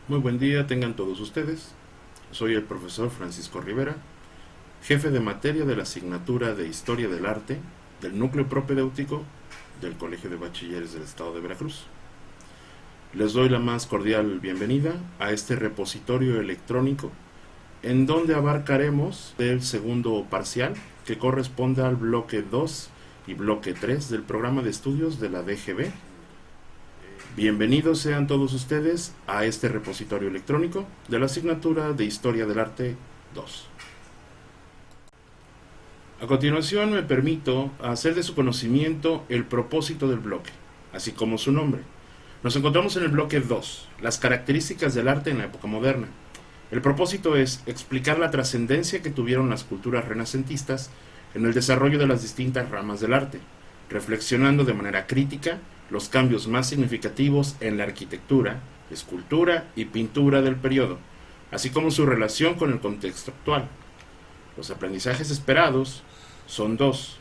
Muy buen día tengan todos ustedes. Soy el profesor Francisco Rivera, jefe de materia de la asignatura de Historia del Arte del Núcleo Propedéutico del Colegio de Bachilleres del Estado de Veracruz. Les doy la más cordial bienvenida a este repositorio electrónico en donde abarcaremos el segundo parcial que corresponde al bloque 2 y bloque 3 del programa de estudios de la DGB. Bienvenidos sean todos ustedes a este repositorio electrónico de la asignatura de Historia del Arte 2. A continuación me permito hacer de su conocimiento el propósito del bloque, así como su nombre. Nos encontramos en el bloque 2, las características del arte en la época moderna. El propósito es explicar la trascendencia que tuvieron las culturas renacentistas en el desarrollo de las distintas ramas del arte, reflexionando de manera crítica los cambios más significativos en la arquitectura, escultura y pintura del periodo, así como su relación con el contexto actual. Los aprendizajes esperados son dos: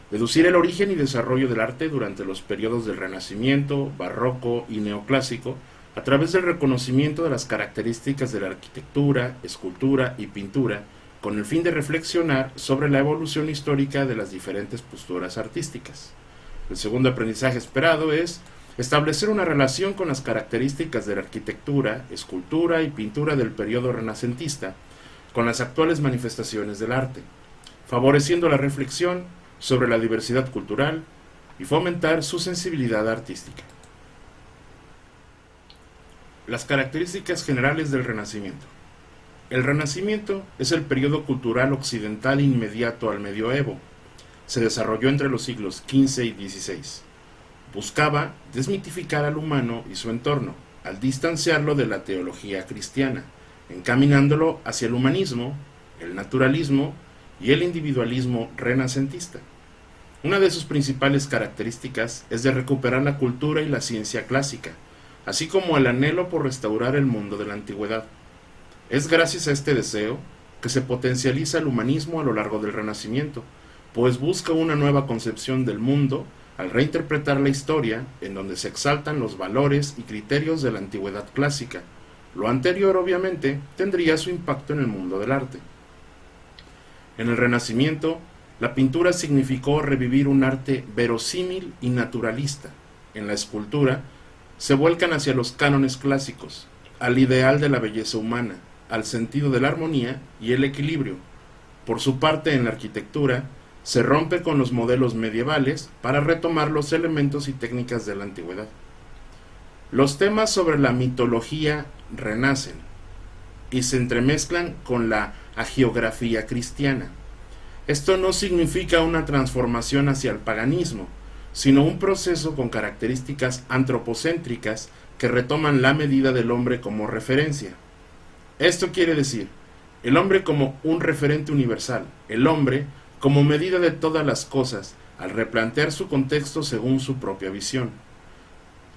deducir el origen y desarrollo del arte durante los periodos del Renacimiento, Barroco y Neoclásico, a través del reconocimiento de las características de la arquitectura, escultura y pintura, con el fin de reflexionar sobre la evolución histórica de las diferentes posturas artísticas. El segundo aprendizaje esperado es establecer una relación con las características de la arquitectura, escultura y pintura del periodo renacentista con las actuales manifestaciones del arte, favoreciendo la reflexión sobre la diversidad cultural y fomentar su sensibilidad artística. Las características generales del Renacimiento. El Renacimiento es el periodo cultural occidental inmediato al medioevo. Se desarrolló entre los siglos XV y XVI. Buscaba desmitificar al humano y su entorno, al distanciarlo de la teología cristiana, encaminándolo hacia el humanismo, el naturalismo y el individualismo renacentista. Una de sus principales características es de recuperar la cultura y la ciencia clásica, así como el anhelo por restaurar el mundo de la antigüedad. Es gracias a este deseo que se potencializa el humanismo a lo largo del Renacimiento, pues busca una nueva concepción del mundo al reinterpretar la historia en donde se exaltan los valores y criterios de la antigüedad clásica. Lo anterior, obviamente, tendría su impacto en el mundo del arte. En el Renacimiento, la pintura significó revivir un arte verosímil y naturalista. En la escultura, se vuelcan hacia los cánones clásicos, al ideal de la belleza humana, al sentido de la armonía y el equilibrio. Por su parte, en la arquitectura, se rompe con los modelos medievales para retomar los elementos y técnicas de la antigüedad. Los temas sobre la mitología renacen y se entremezclan con la hagiografía cristiana. Esto no significa una transformación hacia el paganismo, sino un proceso con características antropocéntricas que retoman la medida del hombre como referencia. Esto quiere decir, el hombre como un referente universal, el hombre como medida de todas las cosas, al replantear su contexto según su propia visión,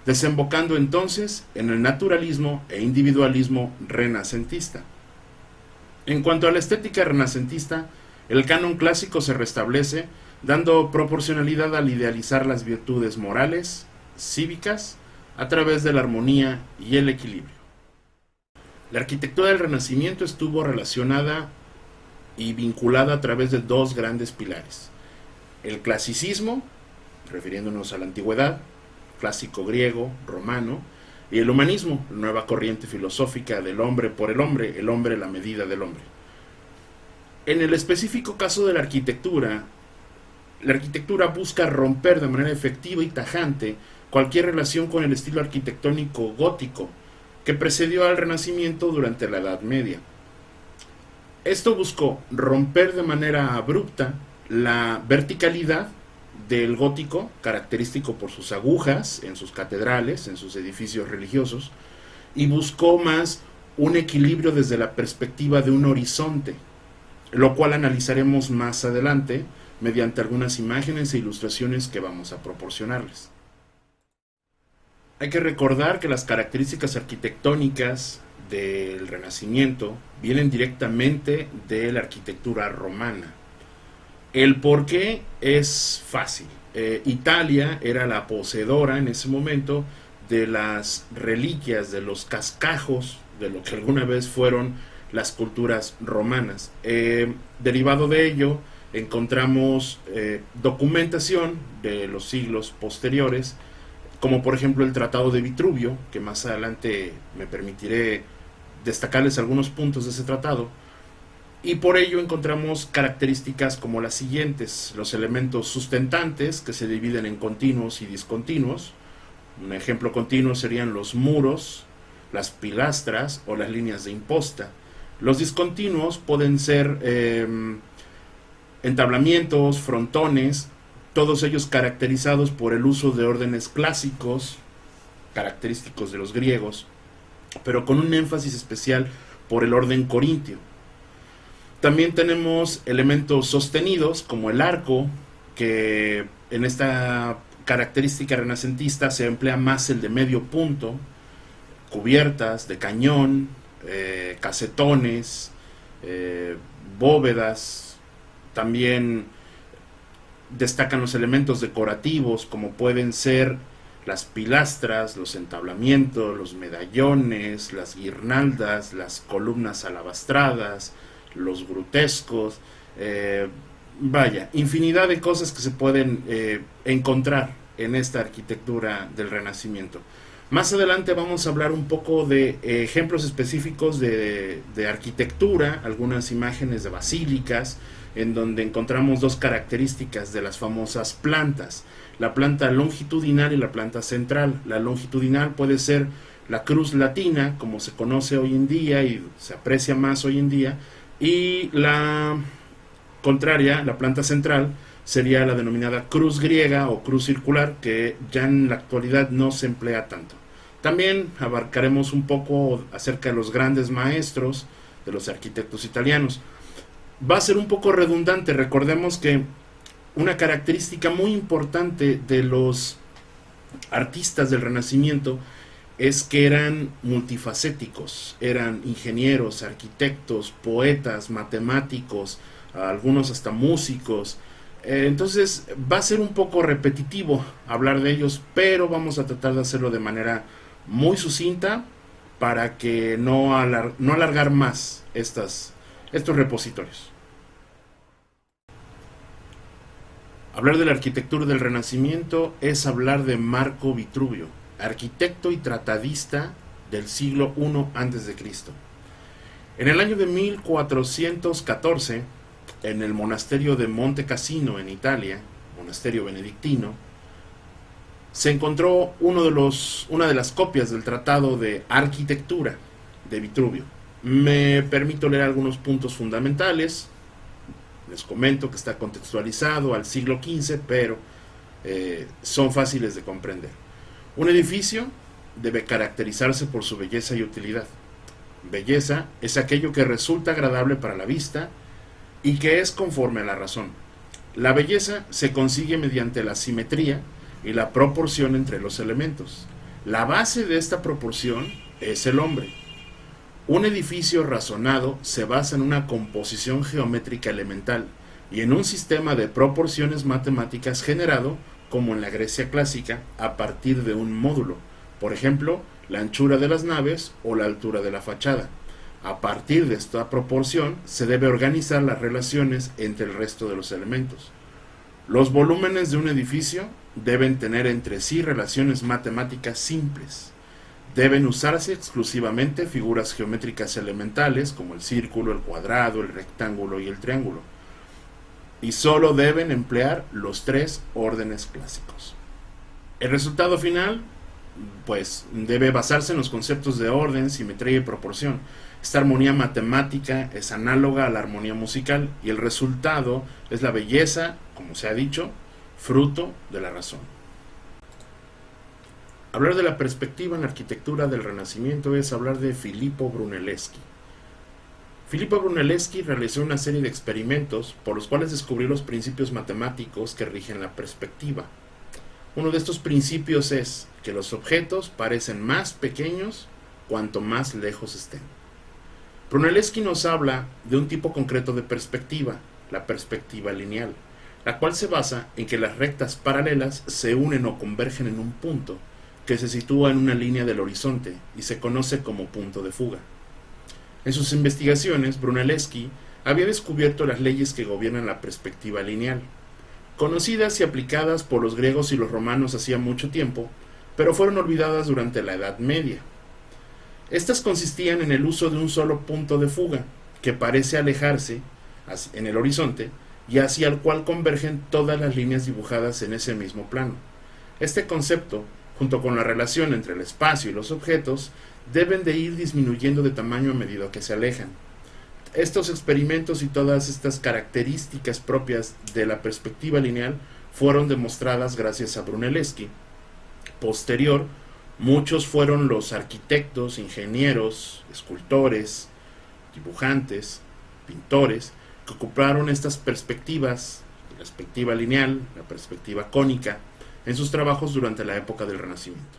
desembocando entonces en el naturalismo e individualismo renacentista. En cuanto a la estética renacentista, el canon clásico se restablece, dando proporcionalidad al idealizar las virtudes morales, cívicas, a través de la armonía y el equilibrio. La arquitectura del Renacimiento estuvo relacionada y vinculada a través de dos grandes pilares: el clasicismo, refiriéndonos a la antigüedad, clásico griego, romano, y el humanismo, la nueva corriente filosófica del hombre por el hombre la medida del hombre. En el específico caso de la arquitectura busca romper de manera efectiva y tajante cualquier relación con el estilo arquitectónico gótico que precedió al Renacimiento durante la Edad Media. Esto buscó romper de manera abrupta la verticalidad del gótico, característico por sus agujas en sus catedrales, en sus edificios religiosos, y buscó más un equilibrio desde la perspectiva de un horizonte, lo cual analizaremos más adelante mediante algunas imágenes e ilustraciones que vamos a proporcionarles. Hay que recordar que las características arquitectónicas del Renacimiento vienen directamente de la arquitectura romana. El por qué es fácil. Italia era la poseedora en ese momento de las reliquias, de los cascajos, de lo que alguna vez fueron las culturas romanas. Derivado de ello, encontramos documentación de los siglos posteriores, como por ejemplo el Tratado de Vitruvio, que más adelante me permitiré destacarles algunos puntos de ese tratado, y por ello encontramos características como las siguientes: los elementos sustentantes, que se dividen en continuos y discontinuos. Un ejemplo continuo serían los muros, las pilastras o las líneas de imposta. Los discontinuos pueden ser entablamientos, frontones, todos ellos caracterizados por el uso de órdenes clásicos, característicos de los griegos, pero con un énfasis especial por el orden corintio. También tenemos elementos sostenidos como el arco, que en esta característica renacentista se emplea más el de medio punto, cubiertas de cañón, casetones, bóvedas. También destacan los elementos decorativos, como pueden ser las pilastras, los entablamientos, los medallones, las guirnaldas, las columnas alabastradas, los grutescos, vaya, infinidad de cosas que se pueden encontrar en esta arquitectura del Renacimiento. Más adelante vamos a hablar un poco de ejemplos específicos de arquitectura, algunas imágenes de basílicas, en donde encontramos dos características de las famosas plantas: la planta longitudinal y la planta central. La longitudinal puede ser la cruz latina, como se conoce hoy en día y se aprecia más hoy en día, y la contraria, la planta central, sería la denominada cruz griega o cruz circular, que ya en la actualidad no se emplea tanto. También abarcaremos un poco acerca de los grandes maestros de los arquitectos italianos. Va a ser un poco redundante. Recordemos que una característica muy importante de los artistas del Renacimiento es que eran multifacéticos, eran ingenieros, arquitectos, poetas, matemáticos, algunos hasta músicos. Entonces va a ser un poco repetitivo hablar de ellos, pero vamos a tratar de hacerlo de manera muy sucinta para que no alargar más estos repositorios. Hablar de la arquitectura del Renacimiento es hablar de Marco Vitruvio, arquitecto y tratadista del siglo I a.C. En el año de 1414, en el monasterio de Monte Cassino en Italia, monasterio benedictino, se encontró una de las copias del Tratado de Arquitectura de Vitruvio. Me permito leer algunos puntos fundamentales. Les comento que está contextualizado al siglo XV, pero son fáciles de comprender. Un edificio debe caracterizarse por su belleza y utilidad. Belleza es aquello que resulta agradable para la vista y que es conforme a la razón. La belleza se consigue mediante la simetría y la proporción entre los elementos. La base de esta proporción es el hombre. Un edificio razonado se basa en una composición geométrica elemental y en un sistema de proporciones matemáticas generado, como en la Grecia clásica, a partir de un módulo, por ejemplo, la anchura de las naves o la altura de la fachada. A partir de esta proporción se debe organizar las relaciones entre el resto de los elementos. Los volúmenes de un edificio deben tener entre sí relaciones matemáticas simples. Deben usarse exclusivamente figuras geométricas elementales como el círculo, el cuadrado, el rectángulo y el triángulo. Y solo deben emplear los tres órdenes clásicos. El resultado final, pues, debe basarse en los conceptos de orden, simetría y proporción. Esta armonía matemática es análoga a la armonía musical y el resultado es la belleza, como se ha dicho, fruto de la razón. Hablar de la perspectiva en la arquitectura del Renacimiento es hablar de Filippo Brunelleschi. Filippo Brunelleschi realizó una serie de experimentos por los cuales descubrió los principios matemáticos que rigen la perspectiva. Uno de estos principios es que los objetos parecen más pequeños cuanto más lejos estén. Brunelleschi nos habla de un tipo concreto de perspectiva, la perspectiva lineal, la cual se basa en que las rectas paralelas se unen o convergen en un punto, que se sitúa en una línea del horizonte y se conoce como punto de fuga. En sus investigaciones, Brunelleschi había descubierto las leyes que gobiernan la perspectiva lineal, conocidas y aplicadas por los griegos y los romanos hacía mucho tiempo, pero fueron olvidadas durante la Edad Media. Estas consistían en el uso de un solo punto de fuga, que parece alejarse en el horizonte y hacia el cual convergen todas las líneas dibujadas en ese mismo plano. Este concepto, junto con la relación entre el espacio y los objetos, deben de ir disminuyendo de tamaño a medida que se alejan. Estos experimentos y todas estas características propias de la perspectiva lineal fueron demostradas gracias a Brunelleschi. Posterior, muchos fueron los arquitectos, ingenieros, escultores, dibujantes, pintores, que ocuparon estas perspectivas, la perspectiva lineal, la perspectiva cónica, en sus trabajos durante la época del Renacimiento.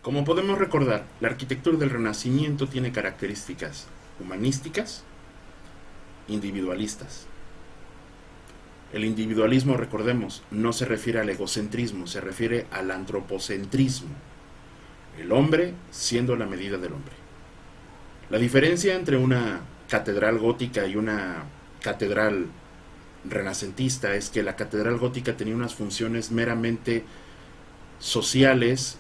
Como podemos recordar, la arquitectura del Renacimiento tiene características humanísticas, individualistas. El individualismo, recordemos, no se refiere al egocentrismo, se refiere al antropocentrismo. El hombre siendo la medida del hombre. La diferencia entre una catedral gótica y una catedral renacentista es que la catedral gótica tenía unas funciones meramente sociales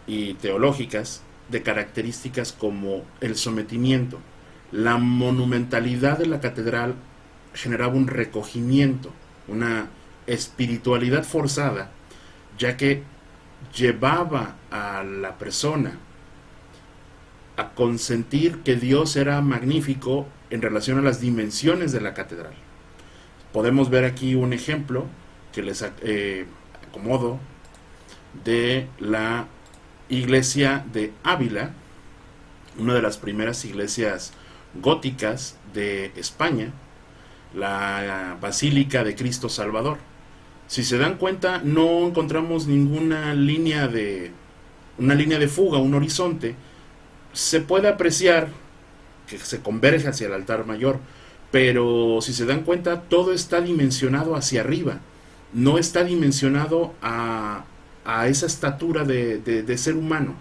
y teológicas, de características como el sometimiento. La monumentalidad de la catedral generaba un recogimiento, una espiritualidad forzada, ya que llevaba a la persona a consentir que Dios era magnífico en relación a las dimensiones de la catedral. Podemos ver aquí un ejemplo que les acomodo de la iglesia de Ávila, una de las primeras iglesias góticas de España, la Basílica de Cristo Salvador. Si se dan cuenta, no encontramos ninguna línea de fuga, un horizonte. Se puede apreciar que se converge hacia el altar mayor, pero si se dan cuenta, todo está dimensionado hacia arriba, no está dimensionado a esa estatura de ser humano.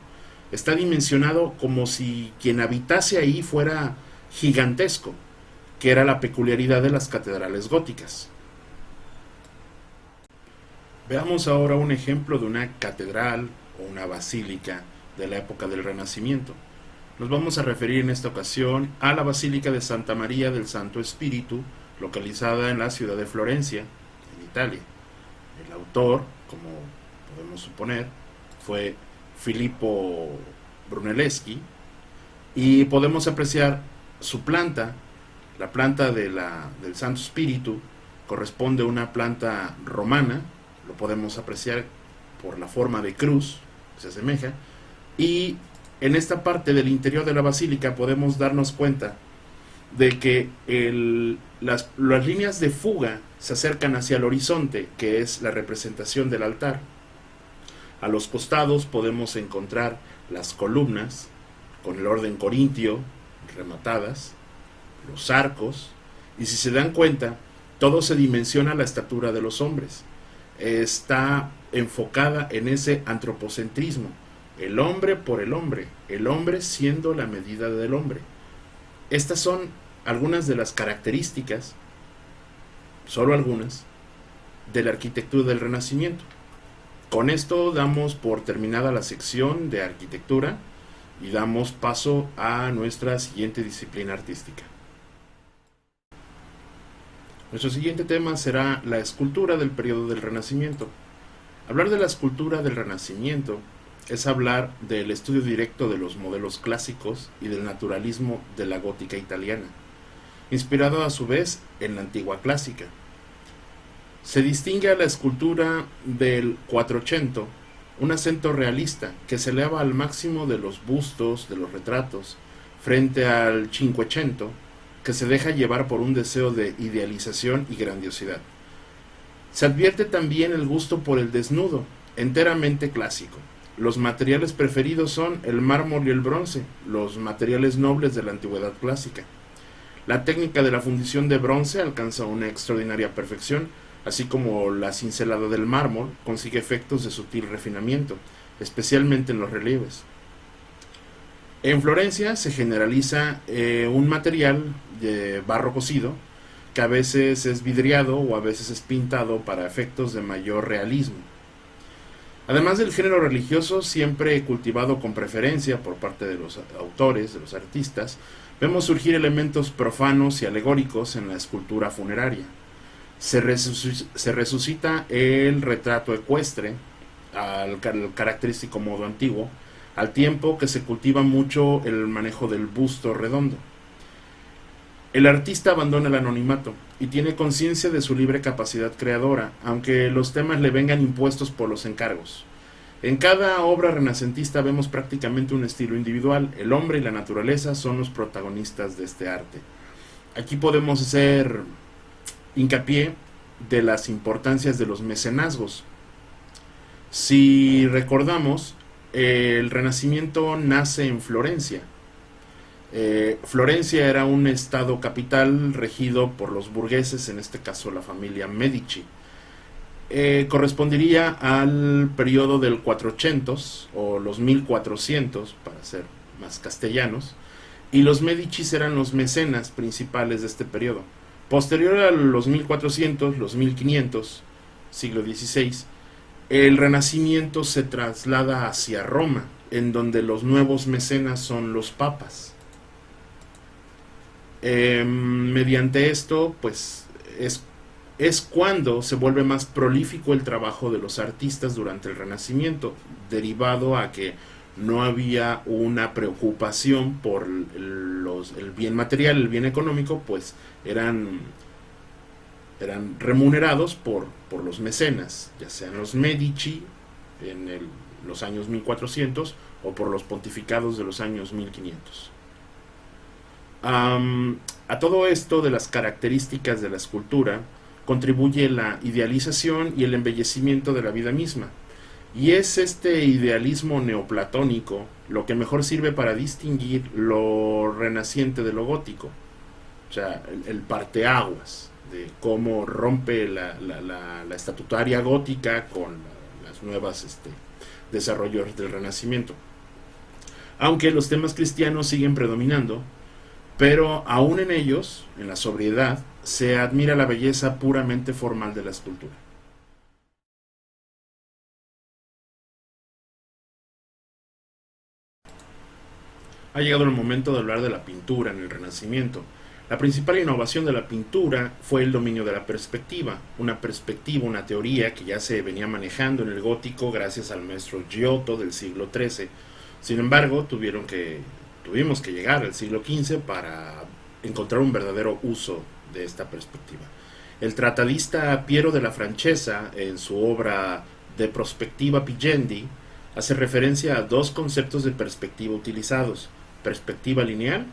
Está dimensionado como si quien habitase ahí fuera gigantesco, que era la peculiaridad de las catedrales góticas. Veamos ahora un ejemplo de una catedral o una basílica de la época del Renacimiento. Nos vamos a referir en esta ocasión a la Basílica de Santa María del Santo Espíritu, localizada en la ciudad de Florencia, en Italia. El autor, como podemos suponer, fue Filippo Brunelleschi, y podemos apreciar su planta. La planta del Santo Espíritu corresponde a una planta romana, lo podemos apreciar por la forma de cruz que se asemeja, y en esta parte del interior de la basílica podemos darnos cuenta de que las líneas de fuga se acercan hacia el horizonte, que es la representación del altar. A los costados podemos encontrar las columnas con el orden corintio rematadas, los arcos, y si se dan cuenta, todo se dimensiona a la estatura de los hombres. Está enfocada en ese antropocentrismo, el hombre por el hombre siendo la medida del hombre. Estas son algunas de las características, solo algunas, de la arquitectura del Renacimiento. Con esto damos por terminada la sección de arquitectura y damos paso a nuestra siguiente disciplina artística. Nuestro siguiente tema será la escultura del periodo del Renacimiento. Hablar de la escultura del Renacimiento es hablar del estudio directo de los modelos clásicos y del naturalismo de la gótica italiana, inspirado a su vez en la antigua clásica. Se distingue a la escultura del Quattrocento un acento realista que se eleva al máximo de los bustos, de los retratos, frente al Cinquecento, que se deja llevar por un deseo de idealización y grandiosidad. Se advierte también el gusto por el desnudo, enteramente clásico. Los materiales preferidos son el mármol y el bronce, los materiales nobles de la antigüedad clásica. La técnica de la fundición de bronce alcanza una extraordinaria perfección, así como la cincelada del mármol consigue efectos de sutil refinamiento, especialmente en los relieves. En Florencia se generaliza un material de barro cocido que a veces es vidriado o a veces es pintado para efectos de mayor realismo. Además del género religioso, siempre cultivado con preferencia por parte de los autores, de los artistas, vemos surgir elementos profanos y alegóricos en la escultura funeraria. Se resucita el retrato ecuestre al característico modo antiguo, al tiempo que se cultiva mucho el manejo del busto redondo. El artista abandona el anonimato y tiene conciencia de su libre capacidad creadora, aunque los temas le vengan impuestos por los encargos. En cada obra renacentista vemos prácticamente un estilo individual. El hombre y la naturaleza son los protagonistas de este arte. Aquí podemos hacer hincapié de las importancias de los mecenazgos. Si recordamos, el Renacimiento nace en Florencia. Florencia era un estado capital regido por los burgueses, en este caso la familia Medici. Correspondería al periodo del 400 o los 1400, para ser más castellanos, y los Medici eran los mecenas principales de este periodo. Posterior a los 1400, los 1500, siglo XVI, el Renacimiento se traslada hacia Roma, en donde los nuevos mecenas son los papas. Mediante esto, pues es cuando se vuelve más prolífico el trabajo de los artistas durante el Renacimiento, derivado a que no había una preocupación por el bien material, el bien económico, pues eran remunerados por los mecenas, ya sean los Medici en los años 1400 o por los pontificados de los años 1500. A todo esto de las características de la escultura contribuye la idealización y el embellecimiento de la vida misma. Y es este idealismo neoplatónico lo que mejor sirve para distinguir lo renaciente de lo gótico. O sea, el parteaguas de cómo rompe la estatutaria gótica con las nuevas desarrollos del Renacimiento. Aunque los temas cristianos siguen predominando, pero aún en ellos, en la sobriedad, se admira la belleza puramente formal de la escultura. Ha llegado el momento de hablar de la pintura en el Renacimiento. La principal innovación de la pintura fue el dominio de la perspectiva, una teoría que ya se venía manejando en el gótico gracias al maestro Giotto del siglo XIII. Sin embargo, tuvimos que llegar al siglo XV para encontrar un verdadero uso de esta perspectiva. El tratadista Piero de la Francesa, en su obra De Prospectiva Pigendi, hace referencia a dos conceptos de perspectiva utilizados: perspectiva lineal,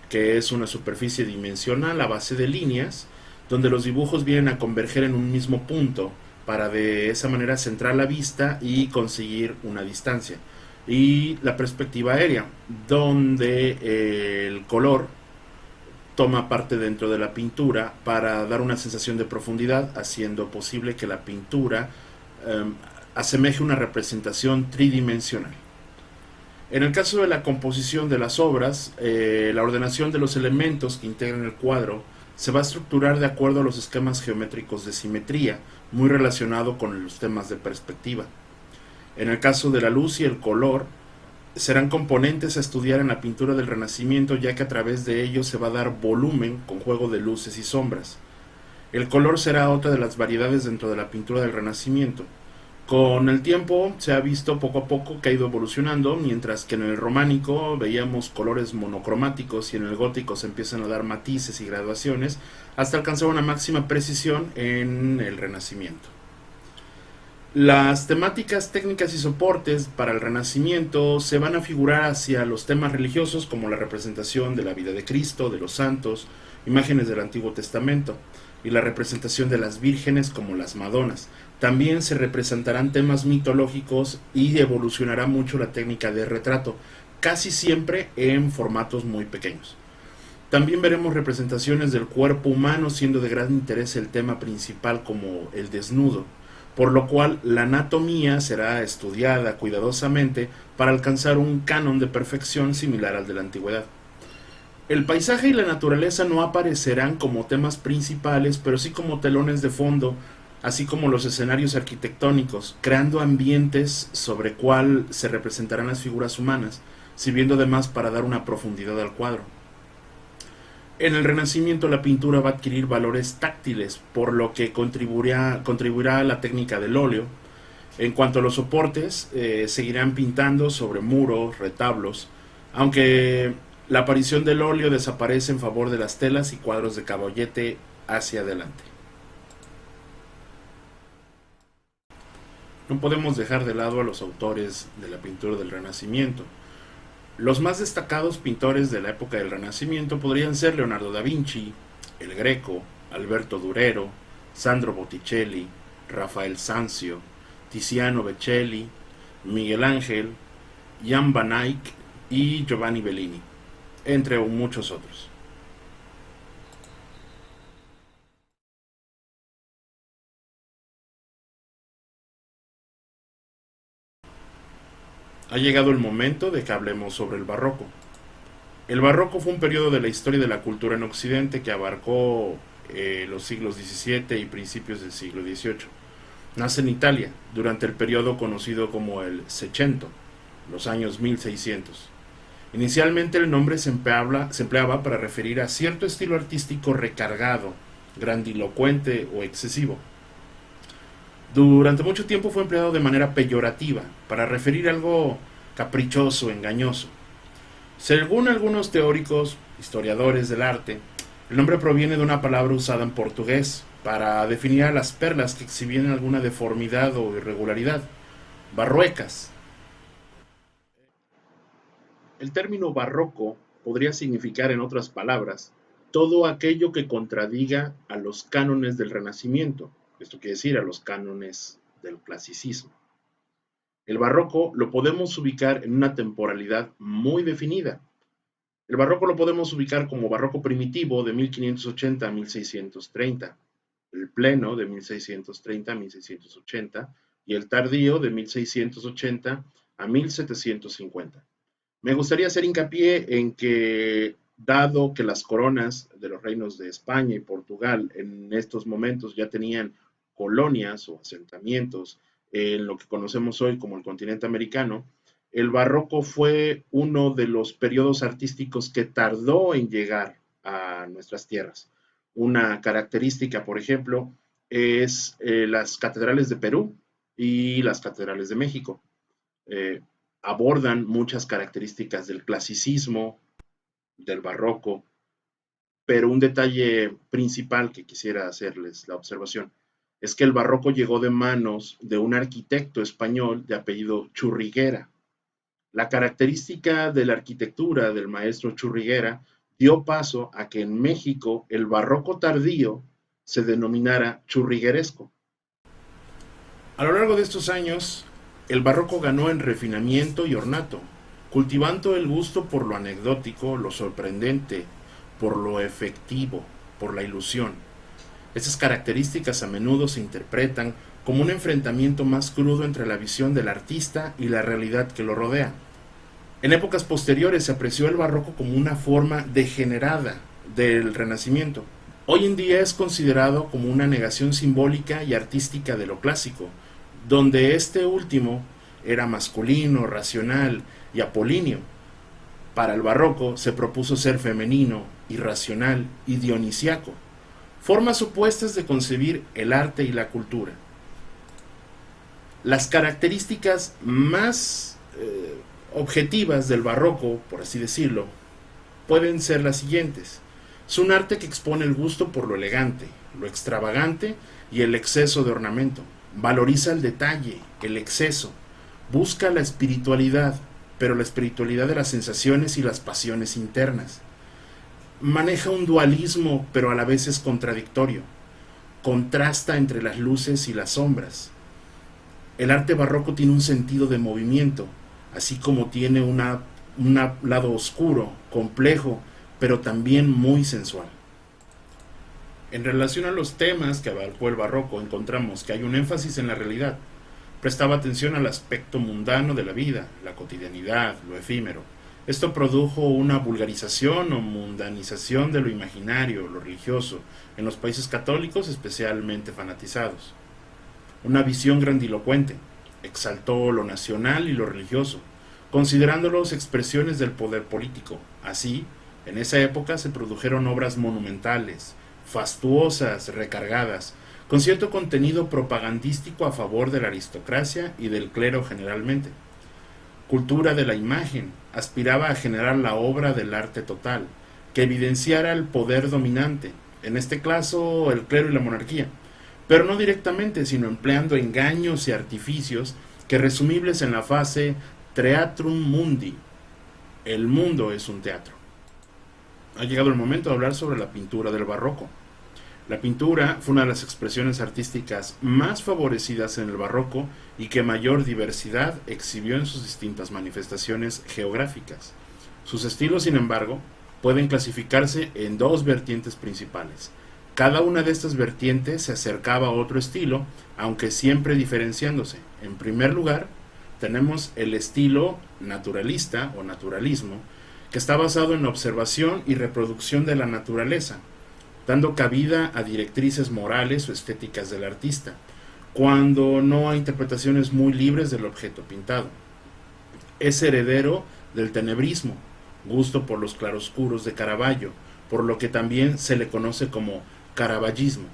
que es una superficie dimensional a base de líneas, donde los dibujos vienen a converger en un mismo punto para de esa manera centrar la vista y conseguir una distancia. Y la perspectiva aérea, donde el color toma parte dentro de la pintura para dar una sensación de profundidad, haciendo posible que la pintura asemeje una representación tridimensional. En el caso de la composición de las obras, la ordenación de los elementos que integran el cuadro se va a estructurar de acuerdo a los esquemas geométricos de simetría, muy relacionado con los temas de perspectiva. En el caso de la luz y el color, serán componentes a estudiar en la pintura del Renacimiento, ya que a través de ellos se va a dar volumen con juego de luces y sombras. El color será otra de las variedades dentro de la pintura del Renacimiento. Con el tiempo se ha visto poco a poco que ha ido evolucionando, mientras que en el románico veíamos colores monocromáticos y en el gótico se empiezan a dar matices y graduaciones hasta alcanzar una máxima precisión en el Renacimiento. Las temáticas, técnicas y soportes para el Renacimiento se van a figurar hacia los temas religiosos, como la representación de la vida de Cristo, de los santos, imágenes del Antiguo Testamento, y la representación de las vírgenes como las Madonas. También se representarán temas mitológicos y evolucionará mucho la técnica de retrato, casi siempre en formatos muy pequeños. También veremos representaciones del cuerpo humano, siendo de gran interés el tema principal como el desnudo, por lo cual la anatomía será estudiada cuidadosamente para alcanzar un canon de perfección similar al de la antigüedad. El paisaje y la naturaleza no aparecerán como temas principales, pero sí como telones de fondo, así como los escenarios arquitectónicos, creando ambientes sobre cuál se representarán las figuras humanas, sirviendo además para dar una profundidad al cuadro. En el Renacimiento la pintura va a adquirir valores táctiles, por lo que contribuirá a la técnica del óleo. En cuanto a los soportes, seguirán pintando sobre muros, retablos, aunque la aparición del óleo desaparece en favor de las telas y cuadros de caballete hacia adelante. No podemos dejar de lado a los autores de la pintura del Renacimiento. Los más destacados pintores de la época del Renacimiento podrían ser Leonardo da Vinci, El Greco, Alberto Durero, Sandro Botticelli, Rafael Sanzio, Tiziano Beccelli, Miguel Ángel, Jan van Eyck y Giovanni Bellini, entre muchos otros. Ha llegado el momento de que hablemos sobre el barroco. El barroco fue un periodo de la historia de la cultura en Occidente que abarcó los siglos XVII y principios del siglo XVIII. Nace en Italia durante el periodo conocido como el Seicento, los años 1600. Inicialmente el nombre se empleaba para referir a cierto estilo artístico recargado, grandilocuente o excesivo. Durante mucho tiempo fue empleado de manera peyorativa, para referir a algo caprichoso, engañoso. Según algunos teóricos, historiadores del arte, el nombre proviene de una palabra usada en portugués para definir a las perlas que exhibían alguna deformidad o irregularidad, barruecas. El término barroco podría significar, en otras palabras, todo aquello que contradiga a los cánones del Renacimiento, esto quiere decir a los cánones del clasicismo. El barroco lo podemos ubicar en una temporalidad muy definida. El barroco lo podemos ubicar como barroco primitivo de 1580 a 1630, el pleno de 1630 a 1680 y el tardío de 1680 a 1750. Me gustaría hacer hincapié en que, dado que las coronas de los reinos de España y Portugal en estos momentos ya tenían colonias o asentamientos en lo que conocemos hoy como el continente americano, el barroco fue uno de los periodos artísticos que tardó en llegar a nuestras tierras. Una característica, por ejemplo, es las catedrales de Perú y las catedrales de México. Eh, Abordan muchas características del clasicismo, del barroco, pero un detalle principal que quisiera hacerles la observación es que el barroco llegó de manos de un arquitecto español de apellido Churriguera. La característica de la arquitectura del maestro Churriguera dio paso a que en México el barroco tardío se denominara churrigueresco. A lo largo de estos años, el barroco ganó en refinamiento y ornato, cultivando el gusto por lo anecdótico, lo sorprendente, por lo efectivo, por la ilusión. Estas características a menudo se interpretan como un enfrentamiento más crudo entre la visión del artista y la realidad que lo rodea. En épocas posteriores se apreció el barroco como una forma degenerada del Renacimiento. Hoy en día es considerado como una negación simbólica y artística de lo clásico, donde este último era masculino, racional y apolíneo. Para el barroco se propuso ser femenino, irracional y dionisiaco, formas opuestas de concebir el arte y la cultura. Las características más objetivas del barroco, por así decirlo, pueden ser las siguientes. Es un arte que expone el gusto por lo elegante, lo extravagante y el exceso de ornamento. Valoriza el detalle, el exceso. Busca la espiritualidad, pero la espiritualidad de las sensaciones y las pasiones internas. Maneja un dualismo, pero a la vez es contradictorio. Contrasta entre las luces y las sombras. El arte barroco tiene un sentido de movimiento, así como tiene un lado oscuro, complejo, pero también muy sensual. En relación a los temas que abarcó el barroco, encontramos que hay un énfasis en la realidad. Prestaba atención al aspecto mundano de la vida, la cotidianidad, lo efímero. Esto produjo una vulgarización o mundanización de lo imaginario, lo religioso, en los países católicos especialmente fanatizados. Una visión grandilocuente, exaltó lo nacional y lo religioso, considerándolos expresiones del poder político. Así, en esa época se produjeron obras monumentales, fastuosas, recargadas, con cierto contenido propagandístico a favor de la aristocracia y del clero generalmente. Cultura de la imagen, aspiraba a generar la obra del arte total, que evidenciara el poder dominante, en este caso el clero y la monarquía, pero no directamente, sino empleando engaños y artificios que resumibles en la frase Theatrum Mundi, el mundo es un teatro. Ha llegado el momento de hablar sobre la pintura del barroco. La pintura fue una de las expresiones artísticas más favorecidas en el barroco y que mayor diversidad exhibió en sus distintas manifestaciones geográficas. Sus estilos, sin embargo, pueden clasificarse en dos vertientes principales. Cada una de estas vertientes se acercaba a otro estilo, aunque siempre diferenciándose. En primer lugar, tenemos el estilo naturalista o naturalismo, que está basado en la observación y reproducción de la naturaleza, dando cabida a directrices morales o estéticas del artista, cuando no hay interpretaciones muy libres del objeto pintado. Es heredero del tenebrismo, gusto por los claroscuros de Caravaggio, por lo que también se le conoce como caravallismo.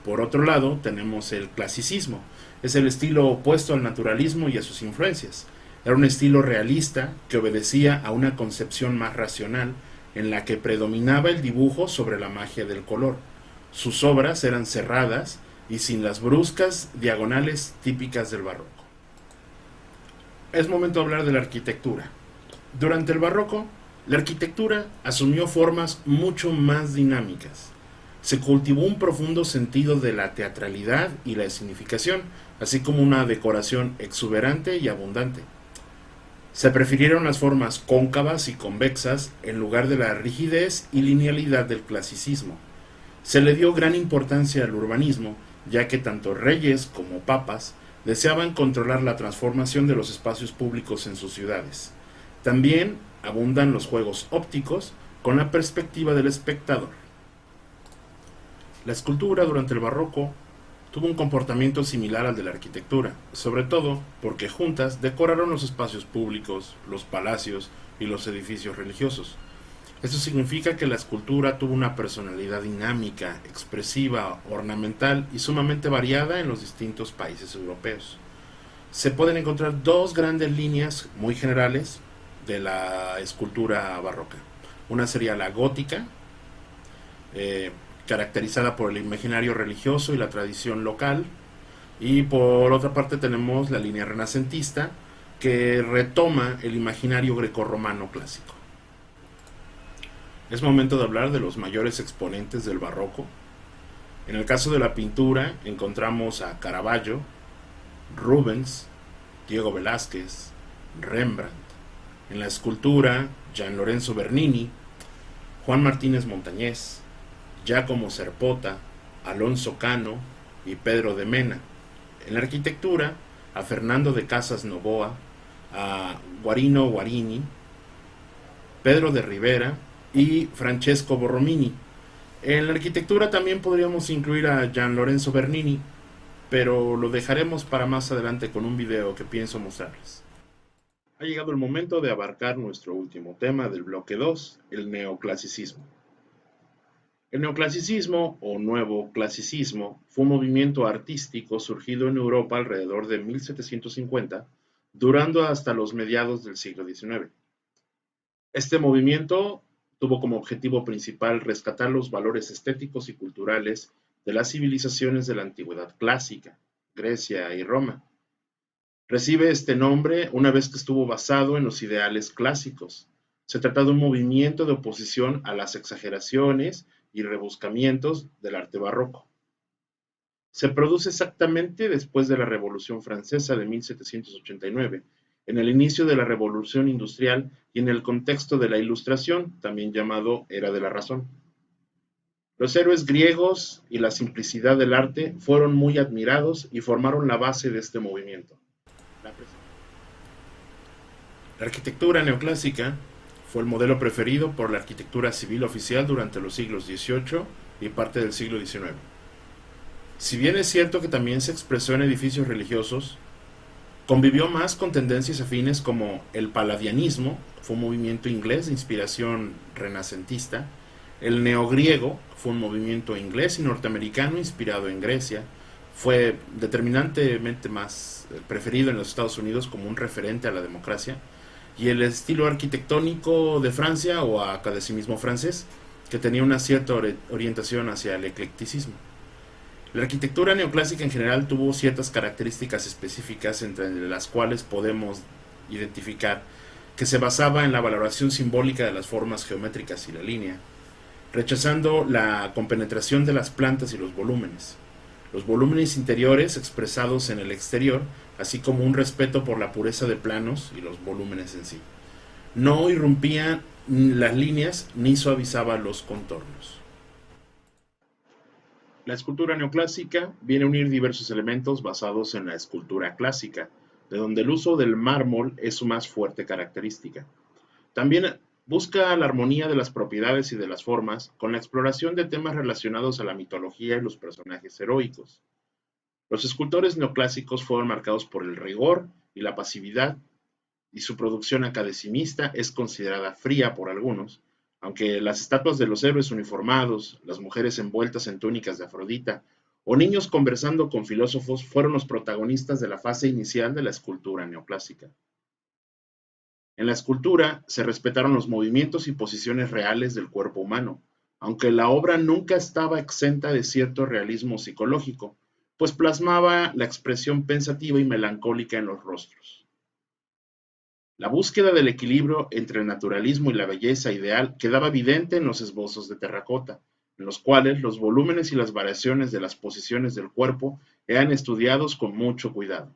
Por otro lado, tenemos el clasicismo. Es el estilo opuesto al naturalismo y a sus influencias. Era un estilo realista que obedecía a una concepción más racional, en la que predominaba el dibujo sobre la magia del color. Sus obras eran cerradas y sin las bruscas diagonales típicas del barroco. Es momento de hablar de la arquitectura. Durante el barroco, la arquitectura asumió formas mucho más dinámicas. Se cultivó un profundo sentido de la teatralidad y la escenificación, así como una decoración exuberante y abundante. Se prefirieron las formas cóncavas y convexas en lugar de la rigidez y linealidad del clasicismo. Se le dio gran importancia al urbanismo, ya que tanto reyes como papas deseaban controlar la transformación de los espacios públicos en sus ciudades. También abundan los juegos ópticos con la perspectiva del espectador. La escultura durante el barroco tuvo un comportamiento similar al de la arquitectura, sobre todo porque juntas decoraron los espacios públicos, los palacios y los edificios religiosos. Esto significa que la escultura tuvo una personalidad dinámica, expresiva, ornamental y sumamente variada en los distintos países europeos. Se pueden encontrar dos grandes líneas muy generales de la escultura barroca. Una sería la gótica, caracterizada por el imaginario religioso y la tradición local, y por otra parte tenemos la línea renacentista, que retoma el imaginario grecorromano clásico. Es momento de hablar de los mayores exponentes del barroco. En el caso de la pintura encontramos a Caravaggio, Rubens, Diego Velázquez, Rembrandt. En la escultura, Gian Lorenzo Bernini, Juan Martínez Montañés, Giacomo Serpota, Alonso Cano y Pedro de Mena. En la arquitectura, a Fernando de Casas Novoa, a Guarino Guarini, Pedro de Rivera y Francesco Borromini. En la arquitectura también podríamos incluir a Gian Lorenzo Bernini, pero lo dejaremos para más adelante con un video que pienso mostrarles. Ha llegado el momento de abarcar nuestro último tema del bloque 2, el neoclasicismo. El neoclasicismo o nuevo clasicismo fue un movimiento artístico surgido en Europa alrededor de 1750, durando hasta los mediados del siglo XIX. Este movimiento tuvo como objetivo principal rescatar los valores estéticos y culturales de las civilizaciones de la antigüedad clásica, Grecia y Roma. Recibe este nombre una vez que estuvo basado en los ideales clásicos. Se trata de un movimiento de oposición a las exageraciones y rebuscamientos del arte barroco. Se produce exactamente después de la Revolución Francesa de 1789 en el inicio de la Revolución Industrial y en el contexto de la Ilustración, también llamado Era de la Razón. Los héroes griegos y la simplicidad del arte fueron muy admirados y formaron la base de este movimiento. La arquitectura neoclásica fue el modelo preferido por la arquitectura civil oficial durante los siglos XVIII y parte del siglo XIX. Si bien es cierto que también se expresó en edificios religiosos, convivió más con tendencias afines como el palladianismo, fue un movimiento inglés de inspiración renacentista, el neogriego, fue un movimiento inglés y norteamericano inspirado en Grecia, fue determinantemente más preferido en los Estados Unidos como un referente a la democracia, y el estilo arquitectónico de Francia o academicismo francés, que tenía una cierta orientación hacia el eclecticismo. La arquitectura neoclásica en general tuvo ciertas características específicas entre las cuales podemos identificar que se basaba en la valoración simbólica de las formas geométricas y la línea, rechazando la compenetración de las plantas y los volúmenes interiores expresados en el exterior, así como un respeto por la pureza de planos y los volúmenes en sí. No irrumpía las líneas ni suavizaba los contornos. La escultura neoclásica viene a unir diversos elementos basados en la escultura clásica, de donde el uso del mármol es su más fuerte característica. También busca la armonía de las propiedades y de las formas con la exploración de temas relacionados a la mitología y los personajes heroicos. Los escultores neoclásicos fueron marcados por el rigor y la pasividad, y su producción academicista es considerada fría por algunos, aunque las estatuas de los héroes uniformados, las mujeres envueltas en túnicas de Afrodita o niños conversando con filósofos fueron los protagonistas de la fase inicial de la escultura neoclásica. En la escultura se respetaron los movimientos y posiciones reales del cuerpo humano, aunque la obra nunca estaba exenta de cierto realismo psicológico, pues plasmaba la expresión pensativa y melancólica en los rostros. La búsqueda del equilibrio entre el naturalismo y la belleza ideal quedaba evidente en los esbozos de terracota, en los cuales los volúmenes y las variaciones de las posiciones del cuerpo eran estudiados con mucho cuidado.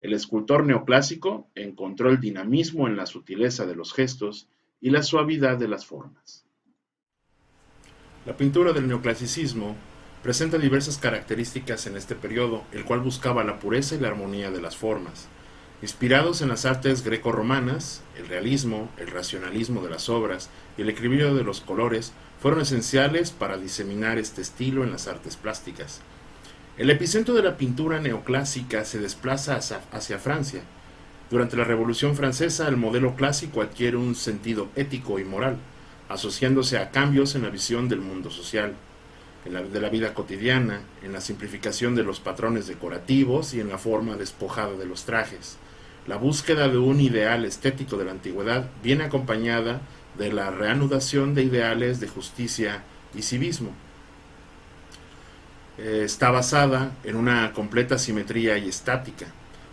El escultor neoclásico encontró el dinamismo en la sutileza de los gestos y la suavidad de las formas. La pintura del neoclasicismo presenta diversas características en este periodo, el cual buscaba la pureza y la armonía de las formas. Inspirados en las artes greco-romanas, el realismo, el racionalismo de las obras y el equilibrio de los colores fueron esenciales para diseminar este estilo en las artes plásticas. El epicentro de la pintura neoclásica se desplaza hacia Francia. Durante la Revolución Francesa, el modelo clásico adquiere un sentido ético y moral, asociándose a cambios en la visión del mundo social, de la vida cotidiana, en la simplificación de los patrones decorativos y en la forma despojada de los trajes. La búsqueda de un ideal estético de la antigüedad viene acompañada de la reanudación de ideales de justicia y civismo. Está basada en una completa simetría y estática.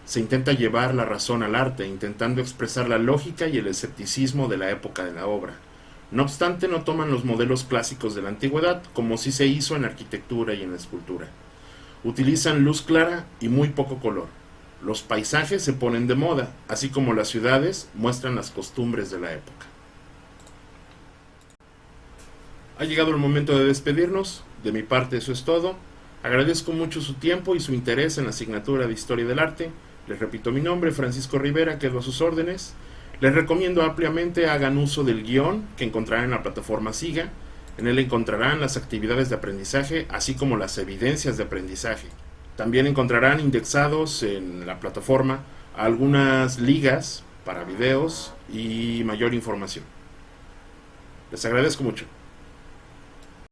Se intenta llevar la razón al arte, intentando expresar la lógica y el escepticismo de la época de la obra. No obstante, no toman los modelos clásicos de la antigüedad, como sí se hizo en la arquitectura y en la escultura. Utilizan luz clara y muy poco color. Los paisajes se ponen de moda, así como las ciudades muestran las costumbres de la época. Ha llegado el momento de despedirnos. De mi parte eso es todo. Agradezco mucho su tiempo y su interés en la asignatura de Historia del Arte. Les repito mi nombre, Francisco Rivera, quedo a sus órdenes. Les recomiendo ampliamente hagan uso del guión que encontrarán en la plataforma SIGA. En él encontrarán las actividades de aprendizaje, así como las evidencias de aprendizaje. También encontrarán indexados en la plataforma algunas ligas para videos y mayor información. Les agradezco mucho.